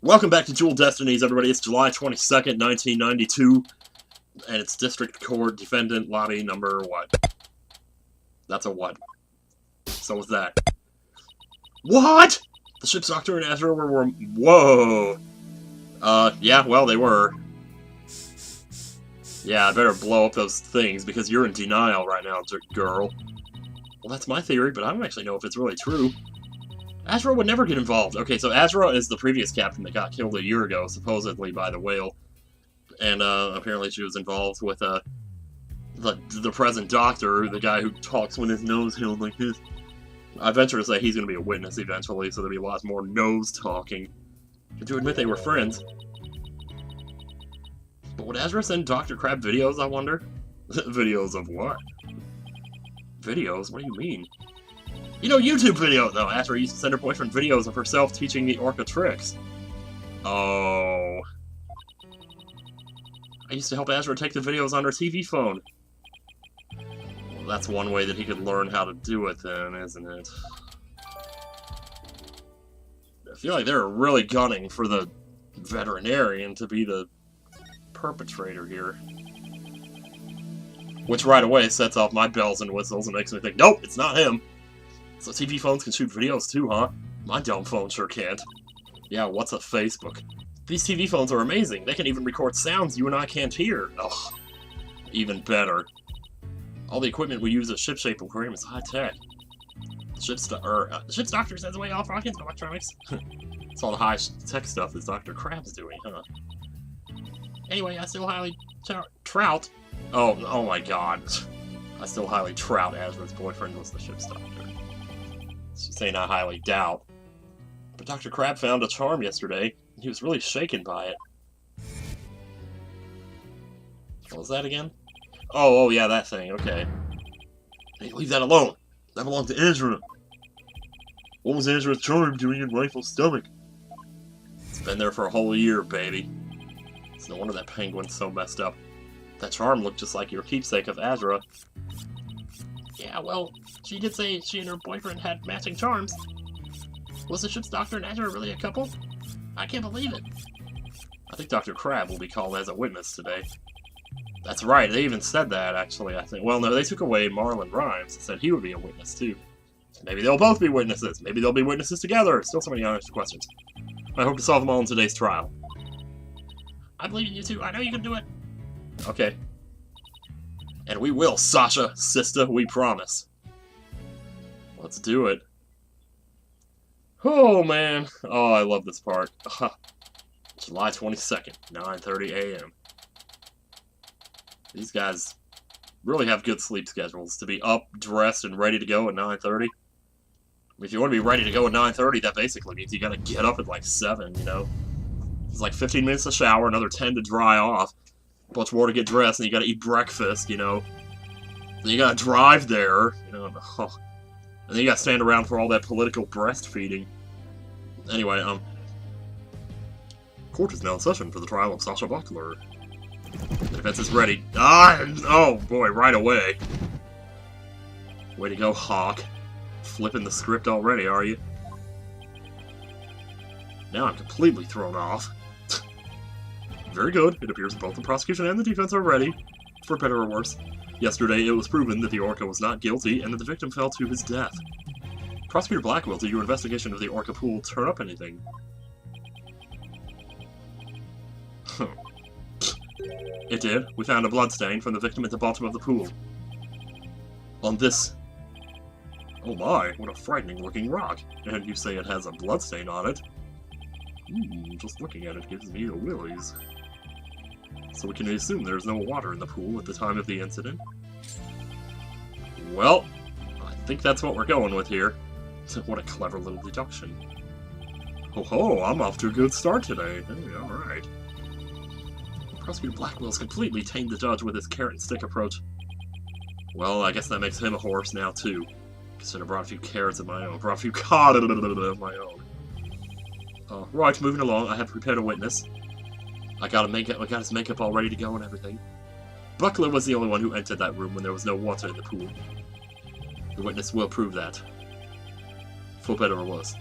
Welcome back to Dual Destinies, everybody. It's July 22nd, 1992, and it's District Court Defendant Lobby number what? That's a what? So was that. What?! The ship's doctor and Ezra were... Whoa! Yeah, well, they were. Yeah, I better blow up those things, because you're in denial right now, girl. Well, that's my theory, but I don't actually know if it's really true. Azra would never get involved. Okay, so Azra is the previous captain that got killed a year ago, supposedly by the whale. And, apparently she was involved with, the present doctor, the guy who talks when his nose held like this. I venture to say he's going to be a witness eventually, so there'll be lots more nose talking. But to admit they were friends. But would Azra send Dr. Crab videos, I wonder? Videos of what? Videos? What do you mean? You know, YouTube videos, though. Azra used to send her boyfriend videos of herself teaching the orca tricks. Oh. I used to help Azra take the videos on her TV phone. Well, that's one way that he could learn how to do it, then, isn't it? I feel like they're really gunning for the veterinarian to be the perpetrator here. Which right away sets off my bells and whistles and makes me think, nope, it's not him. So TV phones can shoot videos too, huh? My dumb phone sure can't. Yeah, what's a Facebook? These TV phones are amazing. They can even record sounds you and I can't hear. Ugh. Even better. All the equipment we use at ShipShape Aquarium is high-tech. The ship's doctor sends away all rockets and electronics. It's all the high-tech stuff that Dr. Crab's doing, huh? Anyway, I still highly trout. Oh my god. I still highly trout Azra's boyfriend was the ship's doctor. She's saying I highly doubt. But Dr. Crab found a charm yesterday, and he was really shaken by it. What was that again? Oh, yeah, that thing, okay. Hey, leave that alone! That belonged to Ezra! What was Ezra's charm doing in Rifle's stomach? It's been there for a whole year, baby. It's no wonder that penguin's so messed up. That charm looked just like your keepsake of Azra. Yeah, well, she did say she and her boyfriend had matching charms. Was the ship's doctor and Azra really a couple? I can't believe it. I think Dr. Crab will be called as a witness today. That's right, they even said that, actually, I think. Well, no, they took away Marlon Rhymes and said he would be a witness, too. Maybe they'll both be witnesses. Maybe they'll be witnesses together. Still so many unanswered questions. I hope to solve them all in today's trial. I believe in you, too. I know you can do it. Okay. And we will, Sasha, sister, we promise. Let's do it. Oh, man. Oh, I love this part. July 22nd, 9:30 a.m. These guys really have good sleep schedules to be up, dressed, and ready to go at 9:30. If you want to be ready to go at 9:30, that basically means you gotta get up at like 7, you know? It's like 15 minutes to shower, another 10 to dry off. A bunch more to get dressed, and you gotta eat breakfast, you know. Then you gotta drive there, you know. Oh. And then you gotta stand around for all that political breastfeeding. Anyway, court is now in session for the trial of Sasha Buckler. The defense is ready. Oh boy, right away. Way to go, Hawk. Flipping the script already, are you? Now I'm completely thrown off. Very good. It appears both the prosecution and the defense are ready, for better or worse. Yesterday, it was proven that the orca was not guilty and that the victim fell to his death. Prosecutor Blackwell, did your investigation of the orca pool turn up anything? It did. We found a bloodstain from the victim at the bottom of the pool. On this... Oh my, what a frightening-looking rock. And you say it has a bloodstain on it? Just looking at it gives me the willies. So we can assume there's no water in the pool at the time of the incident. Well, I think that's what we're going with here. What a clever little deduction. Ho-ho, I'm off to a good start today. Hey, alright. Prosecutor Blackwell's completely tamed the judge with his carrot and stick approach. Well, I guess that makes him a horse now, too. Consider I brought a few carrots of my own. Brought a few cod of my own. Right, moving along, I have prepared a witness. I got his makeup all ready to go and everything. Buckler was the only one who entered that room when there was no water in the pool. The witness will prove that. For better or worse.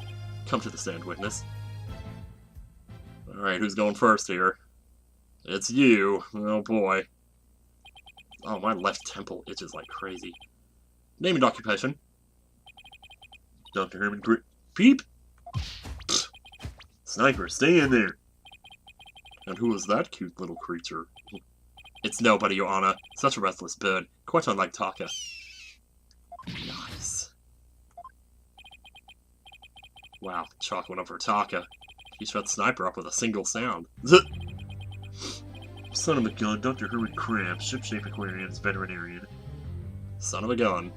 Come to the stand, witness. Alright, who's going first here? It's you. Oh boy. Oh, my left temple itches like crazy. Name and occupation. Dr. Herman Peep? Pfft. Sniper, stay in there. And who is that cute little creature? It's nobody, Your Honor. Such a restless bird. Quite unlike Taka. Nice. Wow, chalk went up for Taka. He shut Sniper up with a single sound. Son of a gun, Dr. Herman Crab, Ship-Shape Aquarium's veterinarian. Son of a gun.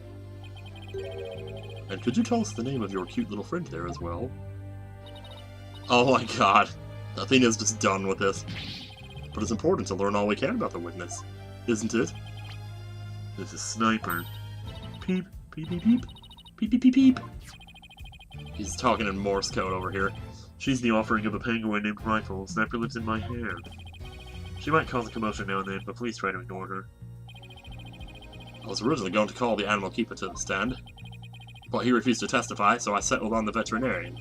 And could you tell us the name of your cute little friend there as well? Oh my god. Athena's just done with this. But it's important to learn all we can about the witness, isn't it? This is Sniper. Peep, peep, peep, peep. Peep, peep, peep, peep. He's talking in Morse code over here. She's the offering of a penguin named Rifle. Sniper lives in my hand. She might cause a commotion now and then, but please try to ignore her. I was originally going to call the animal keeper to the stand, but he refused to testify, so I settled on the veterinarian.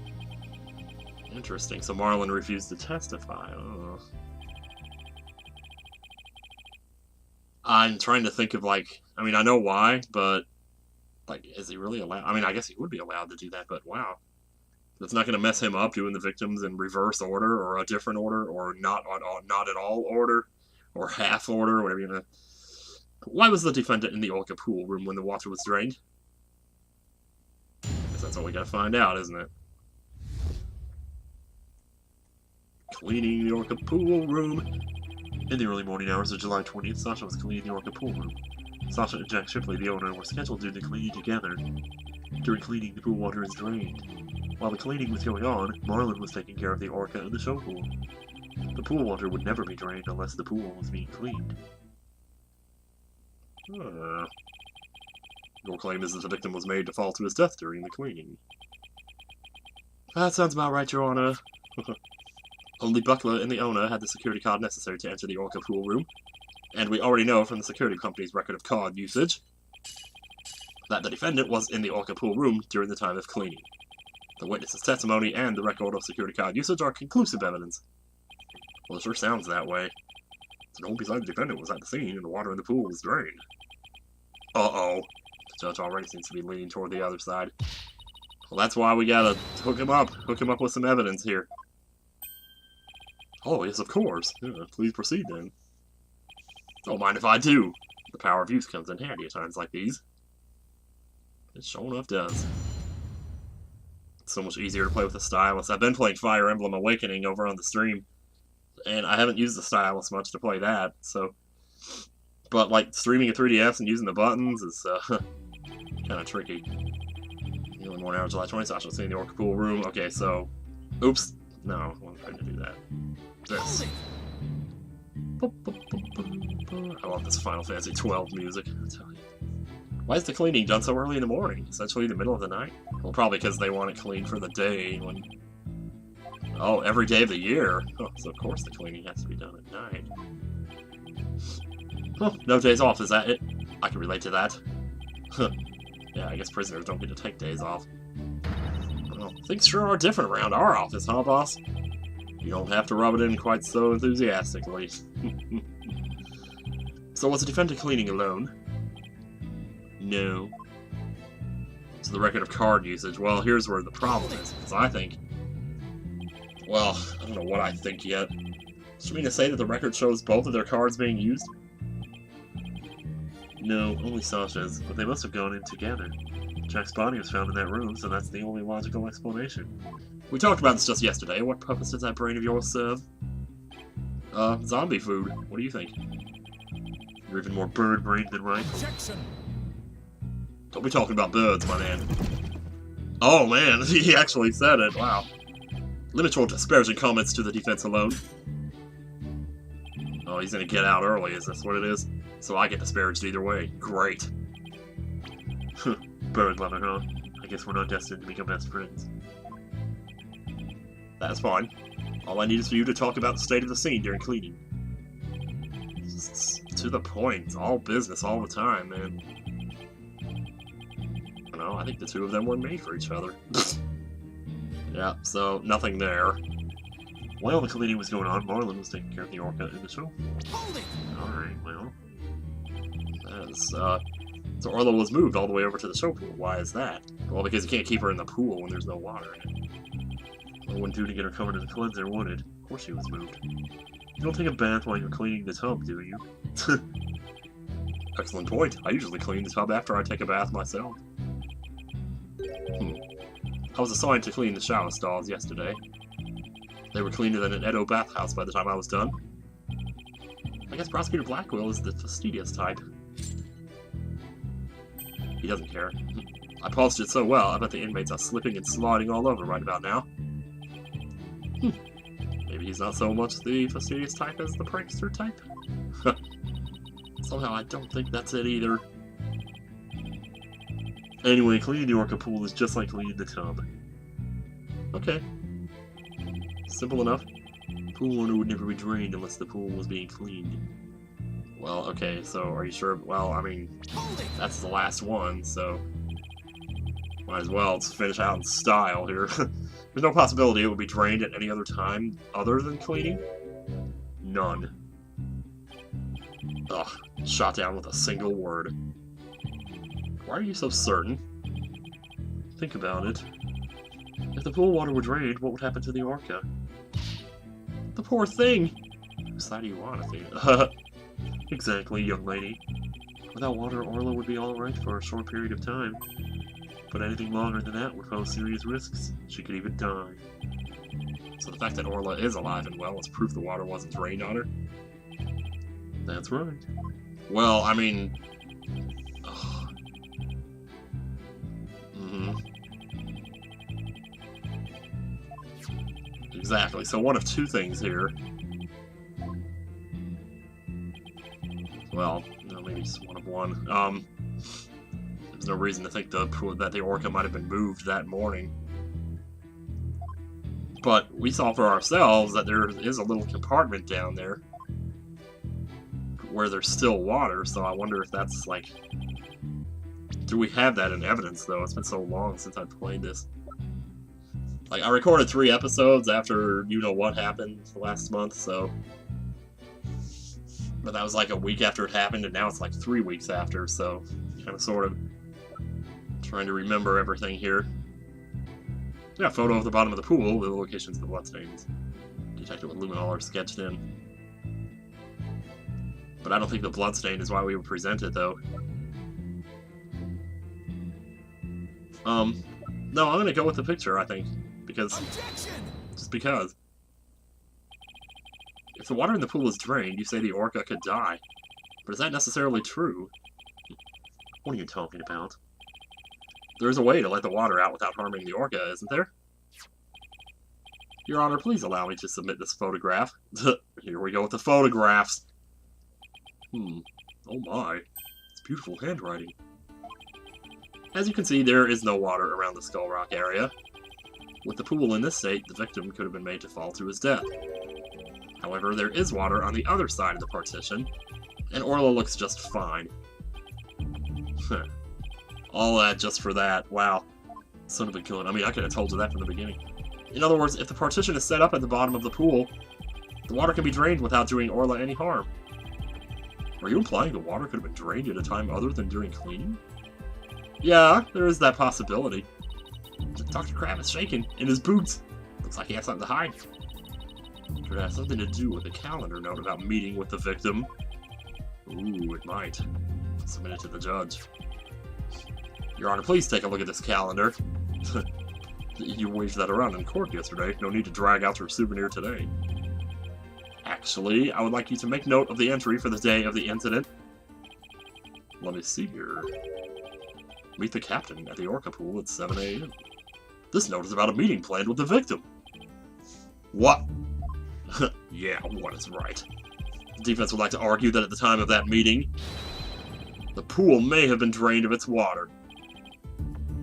Interesting, so Marlin refused to testify. Oh. I'm trying to think of, like, I mean, I know why, but, like, is he really allowed? I mean, I guess he would be allowed to do that, but wow. That's not going to mess him up doing the victims in reverse order, or a different order, or not at all order, or half order, whatever you know. Why was the defendant in the Orca pool room when the water was drained? I guess that's all we gotta find out, isn't it? Cleaning the Orca pool room. In the early morning hours of July 20th, Sasha was cleaning the Orca pool room. Sasha and Jack Shipley, the owner, were scheduled to do the cleaning together. During cleaning, the pool water is drained. While the cleaning was going on, Marlin was taking care of the Orca and the show pool. The pool water would never be drained unless the pool was being cleaned. Your claim is that the victim was made to fall to his death during the cleaning. That sounds about right, Your Honor. Only Buckler and the owner had the security card necessary to enter the Orca pool room, and we already know from the security company's record of card usage that the defendant was in the Orca pool room during the time of cleaning. The witness's testimony and the record of security card usage are conclusive evidence. Well, it sure sounds that way. So no one besides the defendant was at the scene, and the water in the pool was drained. Uh-oh. The judge already seems to be leaning toward the other side. Well, that's why we gotta hook him up with some evidence here. Oh, yes, of course. Yeah, please proceed, then. Don't mind if I do. The power of use comes in handy at times like these. It sure enough does. It's so much easier to play with the stylus. I've been playing Fire Emblem Awakening over on the stream, and I haven't used the stylus much to play that, so... But, like, streaming a 3DS and using the buttons is, kind of tricky. Only 1 hour, July 20th, Sasha was in the Orca pool room. Okay, so... Oops. No, I wasn't trying to do that. This. I love this Final Fantasy XII music, I tell you. Why is the cleaning done so early in the morning? Essentially the middle of the night? Well, probably because they want it clean for the day when... Oh, every day of the year? Oh, so of course the cleaning has to be done at night. Well, no days off, is that it? I can relate to that. Yeah, I guess prisoners don't get to take days off. Well, things sure are different around our office, huh, boss? You don't have to rub it in quite so enthusiastically. So was the defendant cleaning alone? No. So the record of card usage, well, here's where the problem is, because I think... Well, I don't know what I think yet. Does you mean to say that the record shows both of their cards being used? No, only Sasha's, but they must have gone in together. Jack's body was found in that room, so that's the only logical explanation. We talked about this just yesterday. What purpose does that brain of yours serve? Zombie food. What do you think? You're even more bird-brained than Wright. Don't be talking about birds, my man. Oh, man, he actually said it. Wow. Limit your disparaging comments to the defense alone. Oh, he's gonna get out early, is this what it is? So I get disparaged either way. Great. Bird lover, huh? I guess we're not destined to become best friends. That's fine. All I need is for you to talk about the state of the scene during cleaning. It's to the point. It's all business all the time, man. I don't know, I think the two of them were made for each other. Yeah, so nothing there. While the cleaning was going on, Marlin was taking care of the orca in the show. Hold it! Alright, well. So Orla was moved all the way over to the show pool. Why is that? Well, because you can't keep her in the pool when there's no water in it. Well, it wouldn't do to get her covered in the cleanser, would it? Of course she was moved. You don't take a bath while you're cleaning the tub, do you? Excellent point. I usually clean the tub after I take a bath myself. I was assigned to clean the shower stalls yesterday. They were cleaner than an Edo bathhouse by the time I was done. I guess Prosecutor Blackwell is the fastidious type. He doesn't care. I polished it so well, I bet the inmates are slipping and sliding all over right about now. Maybe he's not so much the fastidious type as the prankster type? Somehow I don't think that's it either. Anyway, cleaning the orca pool is just like cleaning the tub. Okay. Simple enough. Pool water would never be drained unless the pool was being cleaned. Well, okay, so are you sure? Well, I mean, that's the last one, so might as well finish out in style here. There's no possibility it would be drained at any other time other than cleaning? None. Ugh, shot down with a single word. Why are you so certain? Think about it. If the pool water were drained, what would happen to the orca? The poor thing! Whose side do you want to think? Exactly, young lady. Without water, Orla would be alright for a short period of time. But anything longer than that would pose serious risks. She could even die. So the fact that Orla is alive and well is proof the water wasn't drained on her? That's right. Well, I mean... Exactly, so one of two things here. Well, no, maybe just one of one. There's no reason to think that the orca might have been moved that morning. But we saw for ourselves that there is a little compartment down there where there's still water, so I wonder if that's like... Do we have that in evidence, though? It's been so long since I've played this. Like, I recorded 3 episodes after you-know-what happened last month, so... But that was like a week after it happened, and now it's like 3 weeks after, so... Kind of, sort of... Trying to remember everything here. Yeah, photo of the bottom of the pool with the locations of the bloodstains. Detected with luminol are sketched in. But I don't think the bloodstain is why we would present it, though. No, I'm gonna go with the picture, I think. Because... Objection! Just because. If the water in the pool is drained, you say the orca could die. But is that necessarily true? What are you talking about? There is a way to let the water out without harming the orca, isn't there? Your Honor, please allow me to submit this photograph. Here we go with the photographs. Oh my. It's beautiful handwriting. As you can see, there is no water around the Skull Rock area. With the pool in this state, the victim could have been made to fall to his death. However, there is water on the other side of the partition, and Orla looks just fine. All that just for that. Wow. Son of a gun. I mean, I could have told you that from the beginning. In other words, if the partition is set up at the bottom of the pool, the water can be drained without doing Orla any harm. Are you implying the water could have been drained at a time other than during cleaning? Yeah, there is that possibility. Dr. Crab is shaking in his boots. Looks like he has something to hide. Could it have something to do with the calendar note about meeting with the victim? Ooh, it might. Submit it to the judge. Your Honor, please take a look at this calendar. You waved that around in court yesterday. No need to drag out your souvenir today. Actually, I would like you to make note of the entry for the day of the incident. Let me see here. Meet the captain at the Orca pool at 7 a.m. This note is about a meeting planned with the victim. What? Yeah, what is right? The defense would like to argue that at the time of that meeting, the pool may have been drained of its water.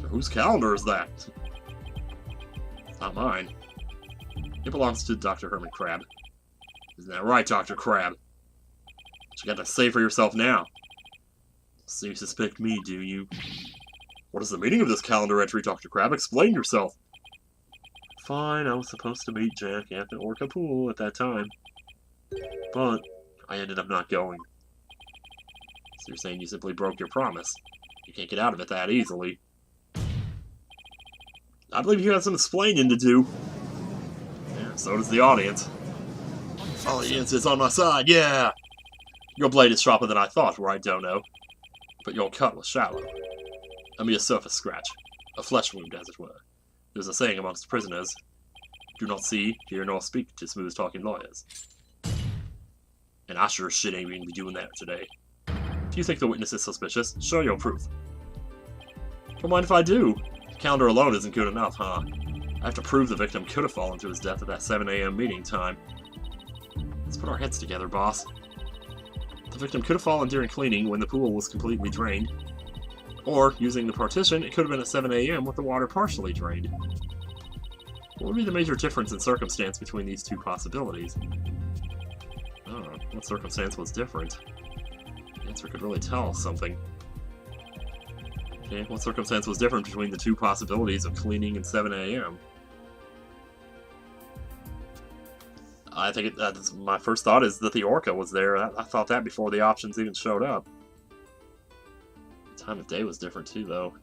Whose calendar is that? It's not mine. It belongs to Dr. Herman Crab. Isn't that right, Dr. Crab? What you got to say for yourself now? So you suspect me, do you? What is the meaning of this calendar entry, Dr. Crab? Explain yourself. fine, I was supposed to meet Jack at the Orca pool at that time. But I ended up not going. So you're saying you simply broke your promise. You can't get out of it that easily. I believe you have some explaining to do. Yeah, so does the audience. Audience is on my side, yeah! Your blade is sharper than I thought, Wright, Dono. But your cut was shallow. A mere surface scratch. A flesh wound, as it were. There's a saying amongst prisoners. Do not see, hear, nor speak to smooth-talking lawyers. And I sure as shit ain't gonna be doing that today. If you think the witness is suspicious, show your proof. Don't mind if I do. The calendar alone isn't good enough, huh? I have to prove the victim could have fallen to his death at that 7 a.m. meeting time. Let's put our heads together, boss. The victim could have fallen during cleaning when the pool was completely drained. Or, using the partition, it could have been at 7 a.m. with the water partially drained. What would be the major difference in circumstance between these two possibilities? Oh, what circumstance was different? The answer could really tell us something. Okay, what circumstance was different between the two possibilities of cleaning and 7 a.m.? I think my first thought is that the Orca was there. I thought that before the options even showed up. The time of day was different too, though.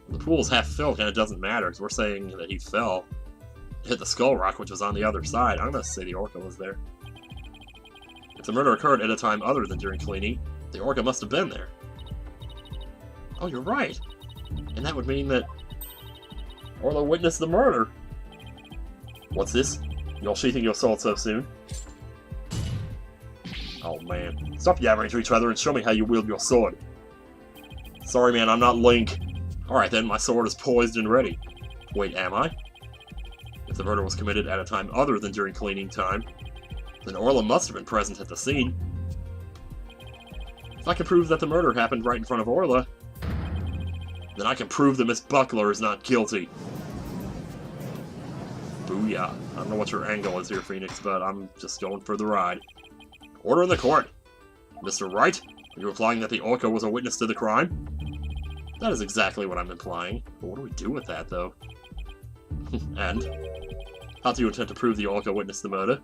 The pool's half filled, and it doesn't matter, because we're saying that he fell. Hit the skull rock, which was on the other side. I'm going to say the Orca was there. If the murder occurred at a time other than during cleaning, the Orca must have been there. Oh, you're right. And that would mean that Orla witnessed the murder. What's this? Y'all sheathing your sword so soon? Oh, man. Stop yammering to each other and show me how you wield your sword. Sorry, man, I'm not Link. Alright then, my sword is poised and ready. Wait, am I? If the murder was committed at a time other than during cleaning time, then Orla must have been present at the scene. If I can prove that the murder happened right in front of Orla, then I can prove that Miss Buckler is not guilty. Booyah. I don't know what your angle is here, Phoenix, but I'm just going for the ride. Order in the court. Mr. Wright, are you implying that the Orca was a witness to the crime? That is exactly what I'm implying. But what do we do with that, though? And? How do you intend to prove the Orca witnessed the murder?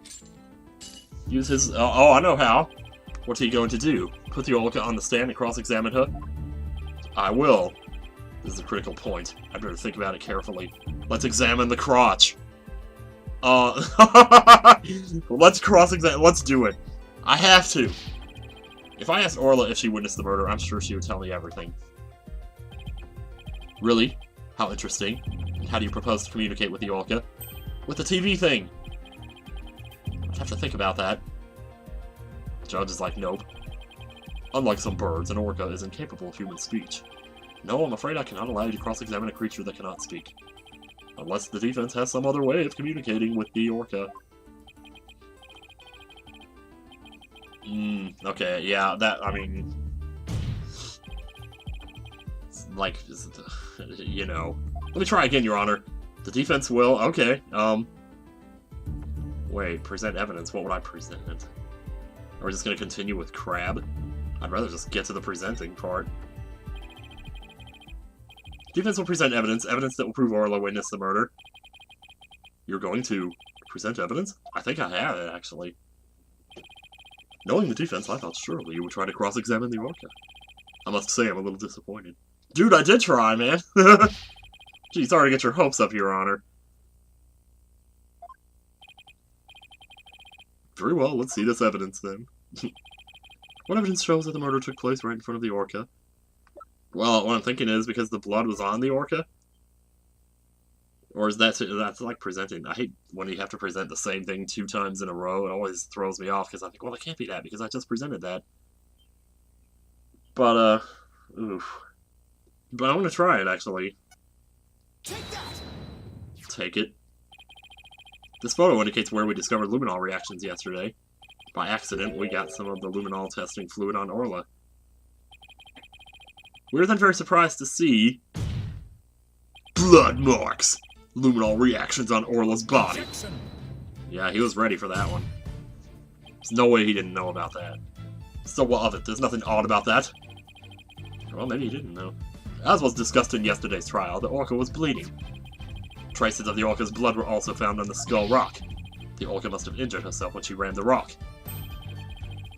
Use his... oh, I know how. What's he going to do? Put the Orca on the stand and cross-examine her? I will. This is a critical point. I'd better think about it carefully. Let's examine the crotch. Let's cross-examine... Let's do it. I have to. If I asked Orla if she witnessed the murder, I'm sure she would tell me everything. Really? How interesting. And how do you propose to communicate with the Orca? With the TV thing! I'd have to think about that. The judge is like, nope. Unlike some birds, an Orca is incapable of human speech. No, I'm afraid I cannot allow you to cross-examine a creature that cannot speak. Unless the defense has some other way of communicating with the Orca. Okay, yeah, that, I mean... Like, you know... Let me try again, Your Honor. The defense will... Okay, Wait, present evidence. What would I present? Are we just gonna continue with Crab? I'd rather just get to the presenting part. Defense will present evidence that will prove Orla witnessed the murder. You're going to present evidence? I think I have it, actually. Knowing the defense, I thought surely you would try to cross-examine the Orca. I must say I'm a little disappointed. Dude, I did try, man! Gee, sorry to get your hopes up, Your Honor. Very well, let's see this evidence, then. What evidence shows that the murder took place right in front of the Orca? Well, what I'm thinking is because the blood was on the Orca? Or is that's like presenting... I hate when you have to present the same thing 2 times in a row. It always throws me off, because I think, well, it can't be that, because I just presented that. But, oof. But I'm gonna try it, actually. Take that! Take it. This photo indicates where we discovered luminol reactions yesterday. By accident, we got some of the luminol testing fluid on Orla. We were then very surprised to see... blood marks! Luminol reactions on Orla's body. Yeah, he was ready for that one. There's no way he didn't know about that. So what of it? There's nothing odd about that. Well, maybe he didn't know. As was discussed in yesterday's trial, the Orca was bleeding. Traces of the orca's blood were also found on the skull rock. The orca must have injured herself when she rammed the rock.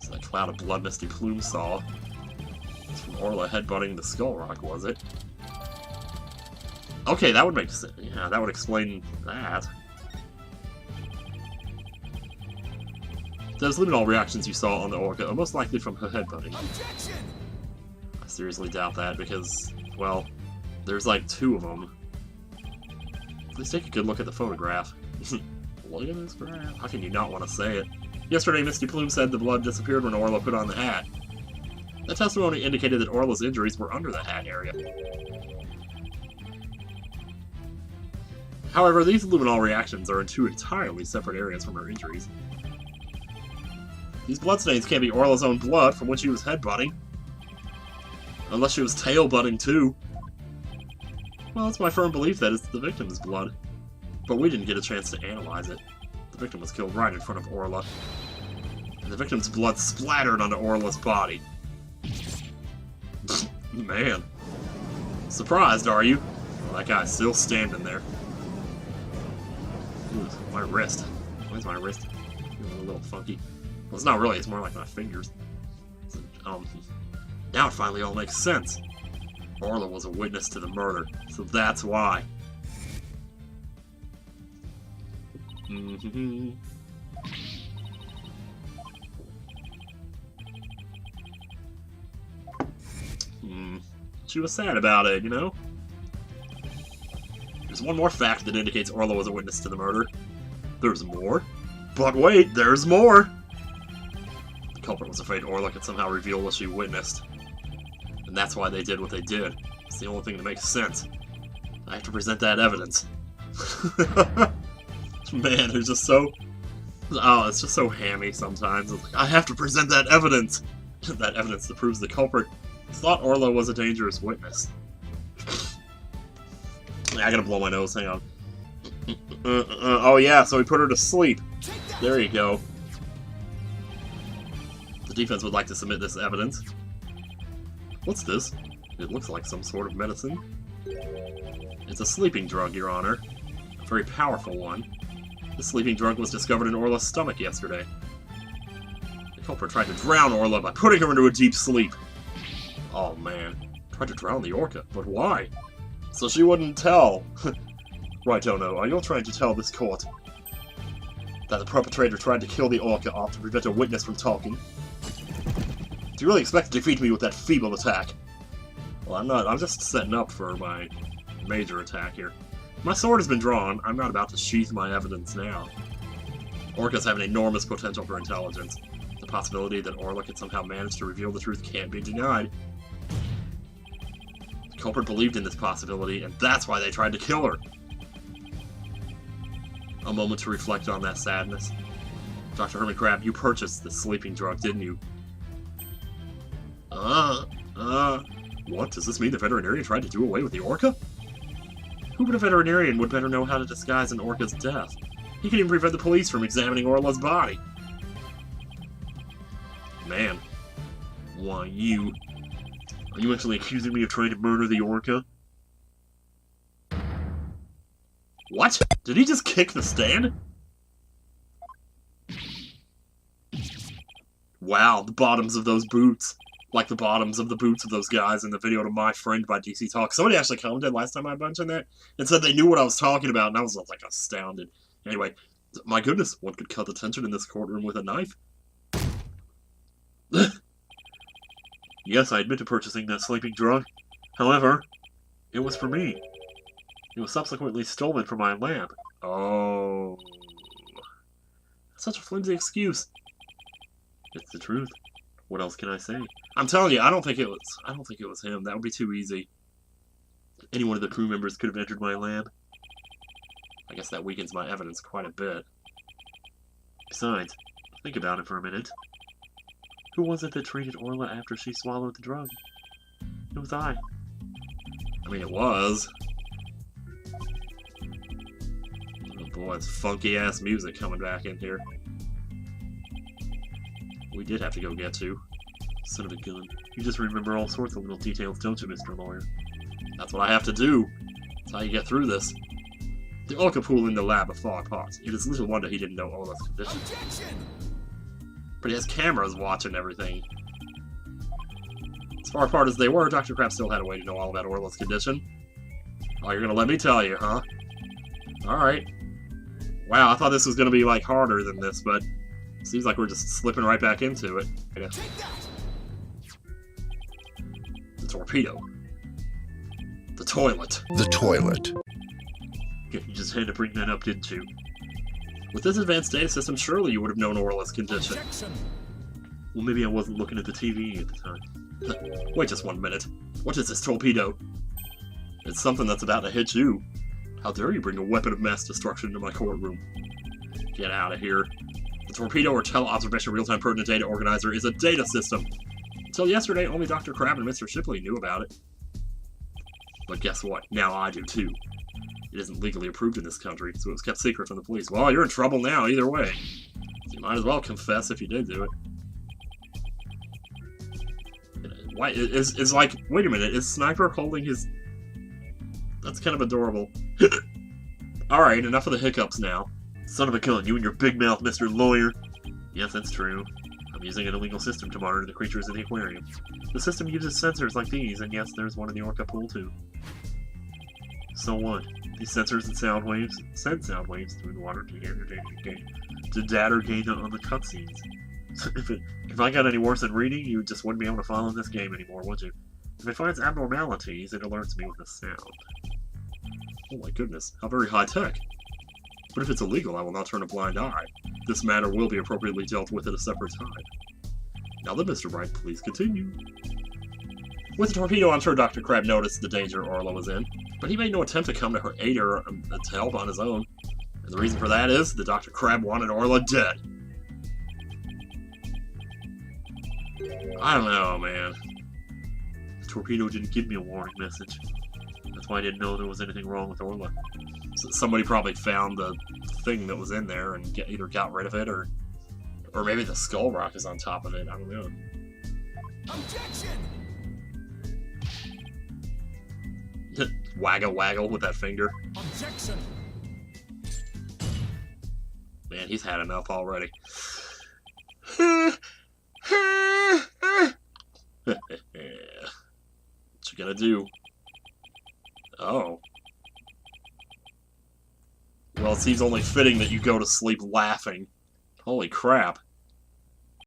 So that cloud of blood Misty Plume saw was from Orla headbutting the skull rock, was it? Okay, that would make sense. Yeah, that would explain that. Those luminol reactions you saw on the orca are most likely from her headbutting. Objection! I seriously doubt that because, well, there's like 2 of them. Please take a good look at the photograph. Look at this graph. How can you not want to say it? Yesterday, Misty Plume said the blood disappeared when Orla put on the hat. The testimony indicated that Orla's injuries were under the hat area. However, these luminol reactions are in 2 entirely separate areas from her injuries. These bloodstains can't be Orla's own blood from when she was headbutting. Unless she was tail-butting too. Well, it's my firm belief that it's the victim's blood. But we didn't get a chance to analyze it. The victim was killed right in front of Orla. And the victim's blood splattered onto Orla's body. Man. Surprised, are you? Well, that guy's still standing there. Ooh, my wrist. Why's my wrist feeling a little funky? Well, it's not really, it's more like my fingers. Now it finally all makes sense. Orla was a witness to the murder, so that's why. She was sad about it, you know? There's one more fact that indicates Orla was a witness to the murder. There's more. But wait, there's more! The culprit was afraid Orla could somehow reveal what she witnessed. And that's why they did what they did. It's the only thing that makes sense. I have to present that evidence. Man, it's just so... Oh, it's just so hammy sometimes. It's like, I have to present that evidence! That evidence that proves the culprit thought Orla was a dangerous witness. I gotta blow my nose, hang on. Oh yeah, so he put her to sleep. There you go. The defense would like to submit this evidence. What's this? It looks like some sort of medicine. It's a sleeping drug, Your Honor. A very powerful one. The sleeping drug was discovered in Orla's stomach yesterday. The culprit tried to drown Orla by putting her into a deep sleep. Oh man. Tried to drown the orca, but why? So she wouldn't tell. Right, Ono, are you trying to tell this court that the perpetrator tried to kill the orca off to prevent a witness from talking? Do you really expect to defeat me with that feeble attack? Well, I'm not. I'm just setting up for my major attack here. My sword has been drawn. I'm not about to sheath my evidence now. Orcas have an enormous potential for intelligence. The possibility that Orla could somehow manage to reveal the truth can't be denied. The culprit believed in this possibility, and that's why they tried to kill her. A moment to reflect on that sadness. Dr. Herman Crab, you purchased the sleeping drug, didn't you? What? Does this mean the veterinarian tried to do away with the orca? Who but a veterinarian would better know how to disguise an orca's death? He can even prevent the police from examining Orla's body. Man. Why, you... Are you actually accusing me of trying to murder the orca? What? Did he just kick the stand? Wow, the bottoms of those boots. Like the bottoms of the boots of those guys in the video to My Friend by DC Talk. Somebody actually commented last time I mentioned that and said they knew what I was talking about, and I was like astounded. Anyway, my goodness, one could cut the tension in this courtroom with a knife. Yes, I admit to purchasing that sleeping drug. However, it was for me. It was subsequently stolen from my lab. Oh. Such a flimsy excuse. It's the truth. What else can I say? I'm telling you, I don't think it was him. That would be too easy. Any one of the crew members could have entered my lab. I guess that weakens my evidence quite a bit. Besides, think about it for a minute. Who was it that treated Orla after she swallowed the drug? It was I. I mean, it was. Oh boy, it's funky-ass music coming back in here. We did have to go get to. Son of a gun. You just remember all sorts of little details, don't you, Mr. Lawyer? That's what I have to do. That's how you get through this. The Orca pool in the lab are far apart. It is little wonder he didn't know Orla's condition. Objection! But he has cameras watching everything. As far apart as they were, Dr. Crab still had a way to know all about Orla's condition. Oh, you're gonna let me tell you, huh? Alright. Wow, I thought this was gonna be, like, harder than this, but seems like we're just slipping right back into it. Take that! The torpedo. The toilet. The toilet. You just had to bring that up, didn't you? With this advanced data system, surely you would have known Orla's condition. Objection! Well, maybe I wasn't looking at the TV at the time. Wait just 1 minute. What is this torpedo? It's something that's about to hit you. How dare you bring a weapon of mass destruction into my courtroom? Get out of here. The torpedo, or tele-observation real-time pertinent data organizer, is a data system. Until yesterday, only Dr. Crab and Mr. Shipley knew about it. But guess what? Now I do too. It isn't legally approved in this country, so it was kept secret from the police. Well, you're in trouble now, either way. So you might as well confess if you did do it. Why is like, wait a minute, is Sniper holding his... That's kind of adorable. Alright, enough of the hiccups now. Son of a gun, you and your big mouth, Mr. Lawyer. Yes, that's true. I'm using an illegal system to monitor the creatures in the aquarium. The system uses sensors like these, and yes, there's one in the Orca pool too. So what? These sensors and sound waves send sound waves through the water to data data on the cutscenes. If I got any worse at reading, you just wouldn't be able to follow this game anymore, would you? If it finds abnormalities, it alerts me with a sound. Oh my goodness, how very high-tech. But if it's illegal, I will not turn a blind eye. This matter will be appropriately dealt with at a separate time. Now then, Mr. Wright, please continue. With the torpedo, I'm sure Dr. Crab noticed the danger Orla was in, but he made no attempt to come to her aid or to help on his own. And the reason for that is that Dr. Crab wanted Orla dead. I don't know, man. The torpedo didn't give me a warning message. That's why I didn't know there was anything wrong with Orla. So somebody probably found the thing that was in there and either got rid of it or maybe the skull rock is on top of it. I don't know. Objection! Waggle waggle with that finger. Objection! Man, he's had enough already. What you gonna do? Oh. Well, it seems only fitting that you go to sleep laughing. Holy crap.